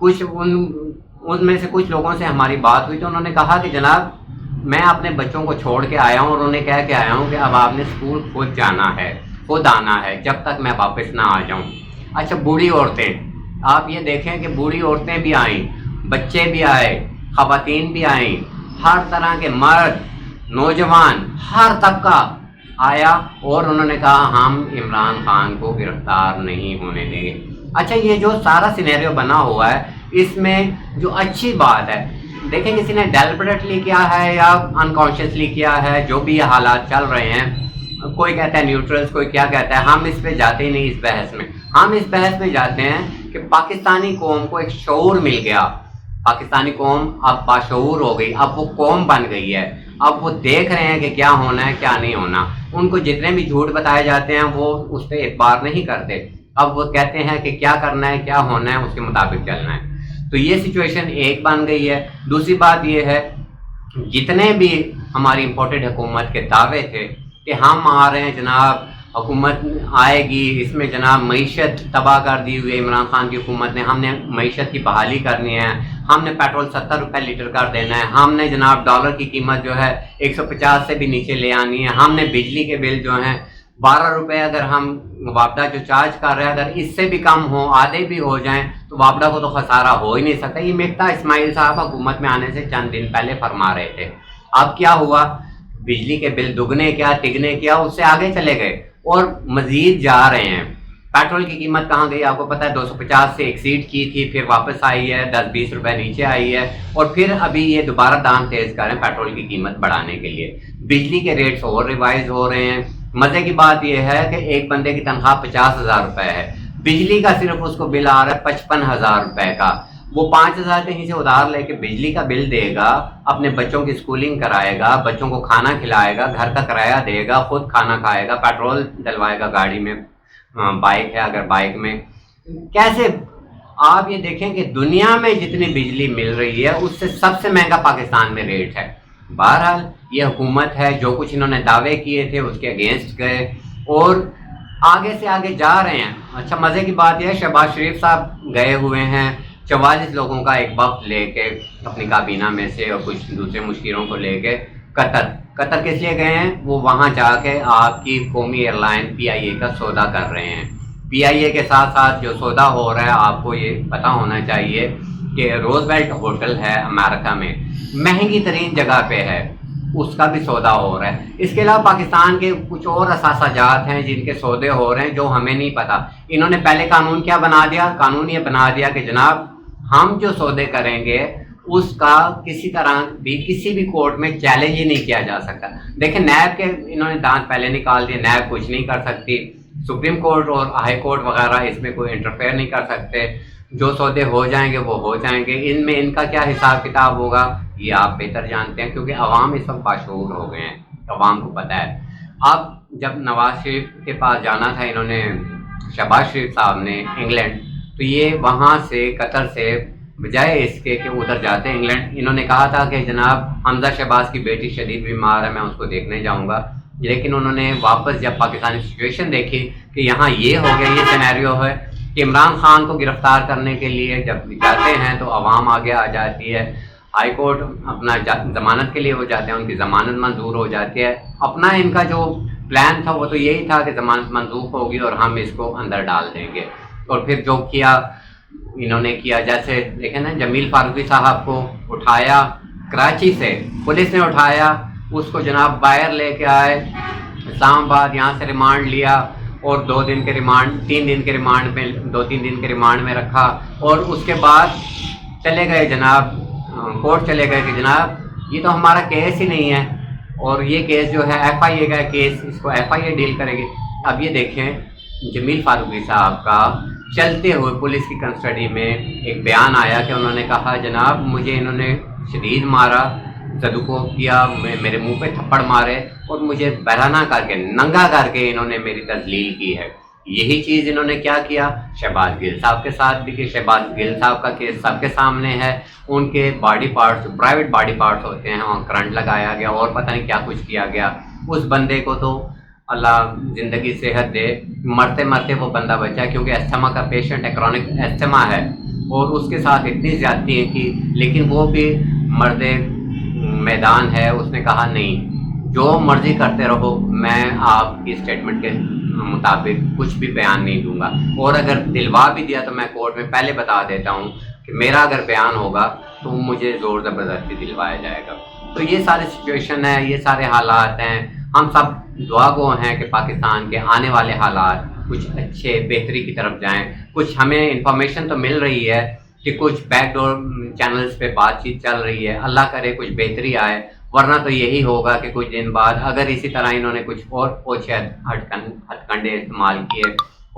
کچھ ان میں سے کچھ لوگوں سے ہماری بات ہوئی تو انہوں نے کہا کہ جناب میں اپنے بچوں کو چھوڑ کے آیا ہوں اور انہیں کہہ کے آیا ہوں کہ اب آپ نے اسکول خود جانا ہے، خود آنا ہے جب تک میں واپس نہ آ جاؤں۔ اچھا بوڑھی عورتیں، آپ یہ دیکھیں کہ بوڑھی عورتیں بھی آئیں، بچے بھی آئے، خواتین بھی آئیں، ہر طرح کے مرد نوجوان ہر طبقہ آیا اور انہوں نے کہا ہم عمران خان کو گرفتار نہیں ہونے دیں گے۔ اچھا یہ جو سارا سینیریو بنا ہوا ہے اس میں جو اچھی بات ہے، دیکھیں کسی نے ڈیلیبریٹلی کیا ہے یا انکانشیسلی کیا ہے، جو بھی یہ حالات چل رہے ہیں، کوئی کہتا ہے نیوٹرلز، کوئی کیا کہتا ہے، ہم اس پہ جاتے ہی نہیں اس بحث میں۔ ہم اس بحث میں جاتے ہیں کہ پاکستانی قوم کو ایک شعور مل گیا، پاکستانی قوم اب باشعور ہو گئی، اب وہ قوم بن گئی ہے، اب وہ دیکھ رہے ہیں کہ کیا ہونا ہے کیا نہیں ہونا۔ ان کو جتنے بھی جھوٹ بتائے جاتے ہیں وہ اس پہ اعتبار نہیں کرتے، اب وہ کہتے ہیں کہ کیا کرنا ہے کیا ہونا ہے اس کے مطابق چلنا ہے۔ تو یہ سچویشن ایک بن گئی ہے۔ دوسری بات یہ ہے جتنے بھی ہماری امپورٹڈ حکومت کے دعوے تھے کہ ہم آ رہے ہیں جناب، حکومت آئے گی، اس میں جناب معیشت تباہ کر دی ہوئی ہے عمران خان کی حکومت نے، ہم نے معیشت کی بحالی کرنی ہے، ہم نے پیٹرول 70 روپے لیٹر کر دینا ہے، ہم نے جناب ڈالر کی قیمت جو ہے 150 سے بھی نیچے لے آنی ہے، ہم نے بجلی کے بل جو ہیں 12 روپے اگر ہم وابڈا جو چارج کر رہے ہیں اگر اس سے بھی کم ہو، آدھے بھی ہو جائیں تو وابڈا کو تو خسارہ ہو ہی نہیں سکتا۔ یہ مفتا اسماعیل صاحب حکومت میں آنے سے چند دن پہلے فرما رہے تھے۔ اب کیا ہوا، بجلی کے بل دگنے کیا تگنے کیا اس سے آگے چلے گئے اور مزید جا رہے ہیں۔ پیٹرول کی قیمت کہاں گئی آپ کو پتہ ہے، 250 سے ایکسیڈ کی تھی، پھر واپس آئی ہے 10-20 روپے نیچے آئی ہے، اور پھر ابھی یہ دوبارہ دام تیز کر رہے ہیں پیٹرول کی قیمت بڑھانے کے لیے۔ بجلی کے ریٹس اور ریوائز ہو رہے ہیں۔ مزے کی بات یہ ہے کہ ایک بندے کی تنخواہ 50,000 روپے ہے، بجلی کا صرف اس کو بل آ رہا ہے 55,000 روپے کا۔ وہ 5,000 کہیں سے ادھار لے کے بجلی کا بل دے گا، اپنے بچوں کی اسکولنگ کرائے گا، بچوں کو کھانا کھلائے گا، گھر کا کرایہ دے گا، خود کھانا کھائے گا، پیٹرول ڈلوائے گا گاڑی میں، بائک ہے اگر بائک میں، کیسے؟ آپ یہ دیکھیں کہ دنیا میں جتنی بجلی مل رہی ہے اس سے سب سے مہنگا پاکستان میں ریٹ ہے۔ بہرحال یہ حکومت ہے، جو کچھ انہوں نے دعوے کیے تھے اس کے اگینسٹ گئے اور آگے سے آگے جا رہے ہیں۔ اچھا مزے کی بات یہ ہے شہباز شریف صاحب گئے ہوئے ہیں 44 لوگوں کا ایک وفد لے کے اپنی کابینہ میں سے اور کچھ دوسرے مشیروں کو لے کے قطر کس لیے گئے ہیں؟ وہ وہاں جا کے آپ کی قومی ایئر لائن PIA کا سودا کر رہے ہیں۔ PIA کے ساتھ ساتھ جو سودا ہو رہا ہے آپ کو یہ پتہ ہونا چاہیے کہ روز ویلٹ ہوٹل ہے امریکہ میں، مہنگی ترین جگہ پہ ہے، اس کا بھی سودا ہو رہا ہے۔ اس کے علاوہ پاکستان کے کچھ اور اثاثہ جات ہیں جن کے سودے ہو رہے ہیں جو ہمیں نہیں پتہ۔ انہوں نے پہلے قانون کیا بنا دیا؟ قانون یہ بنا دیا کہ جناب ہم جو سودے کریں گے اس کا کسی طرح بھی کسی بھی کورٹ میں چیلنج ہی نہیں کیا جا سکتا۔ دیکھیں نیب کے انہوں نے دانت پہلے نکال دیے، نیب کچھ نہیں کر سکتی، سپریم کورٹ اور ہائی کورٹ وغیرہ اس میں کوئی انٹرفیئر نہیں کر سکتے، جو سودے ہو جائیں گے وہ ہو جائیں گے۔ ان میں ان کا کیا حساب کتاب ہوگا یہ آپ بہتر جانتے ہیں، کیونکہ عوام اس وقت باشعور ہو گئے ہیں، عوام کو پتہ ہے۔ اب جب نواز شریف کے پاس جانا تھا انہوں نے، شہباز شریف صاحب نے انگلینڈ، تو یہ وہاں سے قطر سے بجائے اس کے کہ ادھر جاتے انگلینڈ، انہوں نے کہا تھا کہ جناب حمزہ شہباز کی بیٹی شدید بیمار ہے، میں اس کو دیکھنے جاؤں گا، لیکن انہوں نے واپس جب پاکستانی سچویشن دیکھی کہ یہاں یہ ہو گیا، یہ سینیریو ہے کہ عمران خان کو گرفتار کرنے کے لیے جب جاتے ہیں تو عوام آگے آ جاتی ہے، ہائی کورٹ اپنا ضمانت کے لیے ہو جاتے ہیں، ان کی ضمانت منظور ہو جاتی ہے۔ اپنا ان کا جو پلان تھا وہ تو یہی تھا کہ ضمانت منظور ہوگی اور ہم اس کو اندر ڈال دیں گے، اور پھر جو کیا انہوں نے کیا، جیسے دیکھیں نا جمیل فاروقی صاحب کو اٹھایا کراچی سے، پولیس نے اٹھایا اس کو جناب باہر لے کے آئے اسلام آباد، یہاں سے ریمانڈ لیا اور 2 دن کے ریمانڈ 3 دن کے ریمانڈ میں 2-3 دن کے ریمانڈ میں رکھا، اور اس کے بعد چلے گئے جناب کورٹ، چلے گئے کہ جناب یہ تو ہمارا کیس ہی نہیں ہے، اور یہ کیس جو ہے FIA کا کیس، اس کو FIA ڈیل کرے گی۔ اب یہ دیکھیں جمیل فاروقی صاحب کا چلتے ہوئے پولیس کی کسٹڈی میں ایک بیان آیا کہ انہوں نے کہا جناب مجھے انہوں نے شدید مارا، زدو کیا، میرے منہ پہ تھپڑ مارے اور مجھے بہرانہ کر کے ننگا کر کے انہوں نے میری تذلیل کی ہے۔ یہی چیز انہوں نے کیا کیا شہباز گل صاحب کے ساتھ بھی، کہ شہباز گل صاحب کا کیس سب کے سامنے ہے، ان کے body parts, private body parts ہوتے ہیں، وہاں کرنٹ لگایا گیا اور پتہ نہیں کیا کچھ کیا گیا۔ اس بندے کو تو اللہ زندگی صحت دے، مرتے مرتے وہ بندہ بچا کیونکہ استھما کا پیشنٹ ہے، کرونک استھما ہے، اور اس کے ساتھ اتنی زیادتی کی، لیکن وہ بھی مرد میدان ہے، اس نے کہا نہیں، جو مرضی کرتے رہو، میں آپ کی اسٹیٹمنٹ کے مطابق کچھ بھی بیان نہیں دوں گا، اور اگر دلوا بھی دیا تو میں کورٹ میں پہلے بتا دیتا ہوں کہ میرا اگر بیان ہوگا تو مجھے زور زبردستی دلوایا جائے گا۔ تو یہ ساری سچویشن ہے، یہ سارے حالات ہیں، ہم سب دعا گو ہیں کہ پاکستان کے آنے والے حالات کچھ اچھے بہتری کی طرف جائیں۔ کچھ ہمیں انفارمیشن تو مل رہی ہے کہ کچھ بیک ڈور چینلز پہ بات چیت چل رہی ہے، اللہ کرے کچھ بہتری آئے، ورنہ تو یہی ہوگا کہ کچھ دن بعد اگر اسی طرح انہوں نے کچھ اور اوچھے ہتھ کنڈے استعمال کیے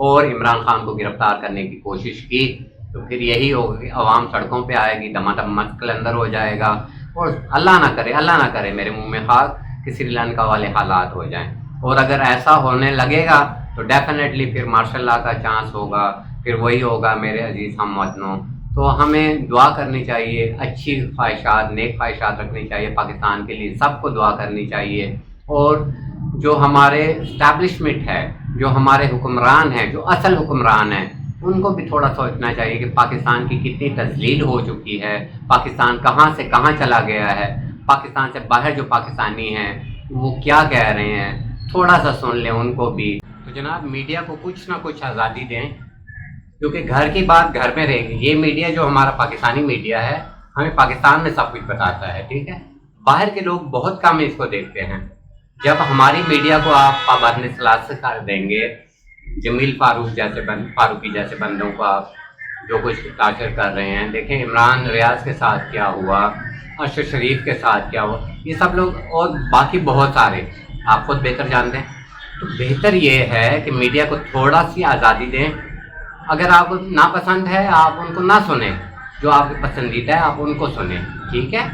اور عمران خان کو گرفتار کرنے کی کوشش کی تو پھر یہی ہوگا کہ عوام سڑکوں پہ آئے گی، دمادم مسکل اندر ہو جائے گا، اور اللہ نہ کرے میرے منہ میں خاک کہ سری لنکا والے حالات ہو جائیں۔ اور اگر ایسا ہونے لگے گا تو ڈیفینیٹلی پھر مارشل لا کا چانس ہوگا، پھر وہی ہوگا میرے عزیز ہم وطنوں۔ تو ہمیں دعا کرنی چاہیے، اچھی خواہشات، نیک خواہشات رکھنی چاہیے پاکستان کے لیے، سب کو دعا کرنی چاہیے، اور جو ہمارے اسٹیبلشمنٹ ہے، جو ہمارے حکمران ہیں، جو اصل حکمران ہیں، ان کو بھی تھوڑا سوچنا چاہیے کہ پاکستان کی کتنی تذلیل ہو چکی ہے، پاکستان کہاں سے کہاں چلا گیا ہے، پاکستان سے باہر جو پاکستانی ہیں وہ کیا کہہ رہے ہیں، تھوڑا سا سن لیں ان کو بھی۔ تو جناب میڈیا کو کچھ نہ کچھ آزادی دیں، کیونکہ گھر کی بات گھر میں رہے گی۔ یہ میڈیا جو ہمارا پاکستانی میڈیا ہے ہمیں پاکستان میں سب کچھ بتاتا ہے، ٹھیک ہے، باہر کے لوگ بہت کم اس کو دیکھتے ہیں۔ جب ہماری میڈیا کو آپ پابند ثلاثت کر دیں گے، جمیل فاروقی جیسے بندوں کو آپ جو کچھ ٹارچر کر رہے ہیں، دیکھیں عمران ریاض کے ساتھ کیا ہوا، ارشد شریف کے ساتھ کیا ہوا، یہ سب لوگ اور باقی بہت سارے آپ خود بہتر جانتے ہیں۔ تو بہتر یہ ہے کہ میڈیا کو تھوڑا سی آزادی دیں، اگر آپ کو ناپسند ہے آپ ان کو نہ سنیں، جو آپ کے پسندیدہ ہے آپ ان کو سنیں، ٹھیک ہے۔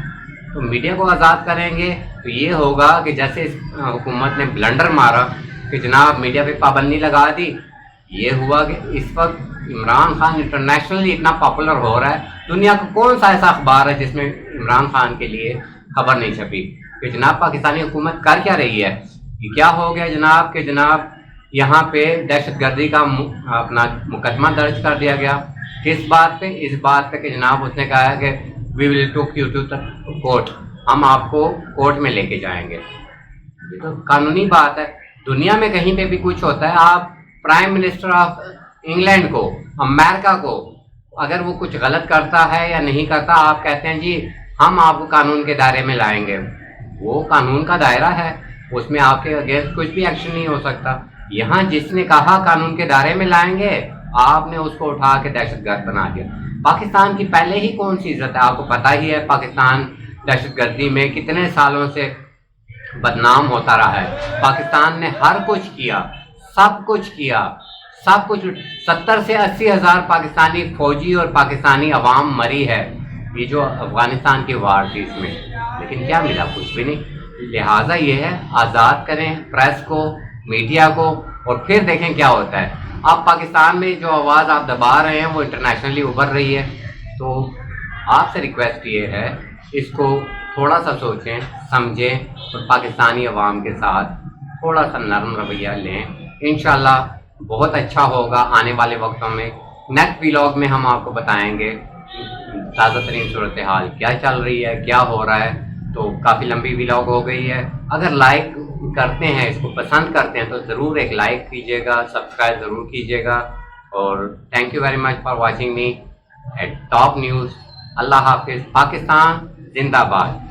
تو میڈیا کو آزاد کریں گے تو یہ ہوگا کہ جیسے اس حکومت نے بلنڈر مارا کہ جناب میڈیا پہ پابندی لگا دی، یہ ہوا کہ اس وقت عمران خان انٹرنیشنلی اتنا پاپولر ہو رہا ہے، دنیا کا کون سا ایسا اخبار ہے جس میں عمران خان کے لیے خبر نہیں چھپی کہ جناب پاکستانی حکومت کر کیا رہی ہے۔ یہ کیا ہو گیا جناب کہ جناب یہاں پہ دہشت گردی کا اپنا مقدمہ درج کر دیا گیا، کس بات پہ؟ اس بات پہ کہ جناب اس نے کہا ہے کہ وی ول ٹیک یو ٹو کورٹ، ہم آپ کو کورٹ میں لے کے جائیں گے۔ یہ تو قانونی بات ہے، دنیا میں کہیں پہ بھی کچھ ہوتا ہے، آپ پرائم منسٹر آف انگلینڈ کو، امریکہ کو، اگر وہ کچھ غلط کرتا ہے یا نہیں کرتا، آپ کہتے ہیں جی ہم آپ کو قانون کے دائرے میں لائیں گے، وہ قانون کا دائرہ ہے، اس میں آپ کے اگینسٹ کچھ بھی ایکشن نہیں ہو سکتا۔ یہاں جس نے کہا قانون کے دائرے میں لائیں گے، آپ نے اس کو اٹھا کے دہشت گرد بنا دیا۔ پاکستان کی پہلے ہی کون سی عزت ہے؟ آپ کو پتہ ہی ہے پاکستان دہشت گردی میں کتنے سالوں سے بدنام ہوتا رہا ہے۔ پاکستان نے ہر کچھ کیا، سب کچھ کیا، سب کچھ، 70 سے 80 ہزار پاکستانی فوجی اور پاکستانی عوام مری ہے، یہ جو افغانستان کی وار تھی اس میں، لیکن کیا ملا؟ کچھ بھی نہیں۔ لہٰذا یہ ہے آزاد کریں پریس کو، میڈیا کو، اور پھر دیکھیں کیا ہوتا ہے۔ آپ پاکستان میں جو آواز آپ دبا رہے ہیں وہ انٹرنیشنلی ابھر رہی ہے، تو آپ سے ریکویسٹ یہ ہے اس کو تھوڑا سا سوچیں سمجھیں اور پاکستانی عوام کے ساتھ تھوڑا سا نرم رویہ لیں، انشاءاللہ بہت اچھا ہوگا۔ آنے والے وقتوں میں نیکسٹ ویلاگ میں ہم آپ کو بتائیں گے تازہ ترین صورتحال کیا چل رہی ہے، کیا ہو رہا ہے۔ تو کافی لمبی ویلاگ ہو گئی ہے، اگر لائک کرتے ہیں، اس کو پسند کرتے ہیں تو ضرور ایک لائک کیجیے گا، سبسکرائب ضرور کیجیے گا، اور thank you very much for watching me at top news. اللہ حافظ، پاکستان زندہ باد۔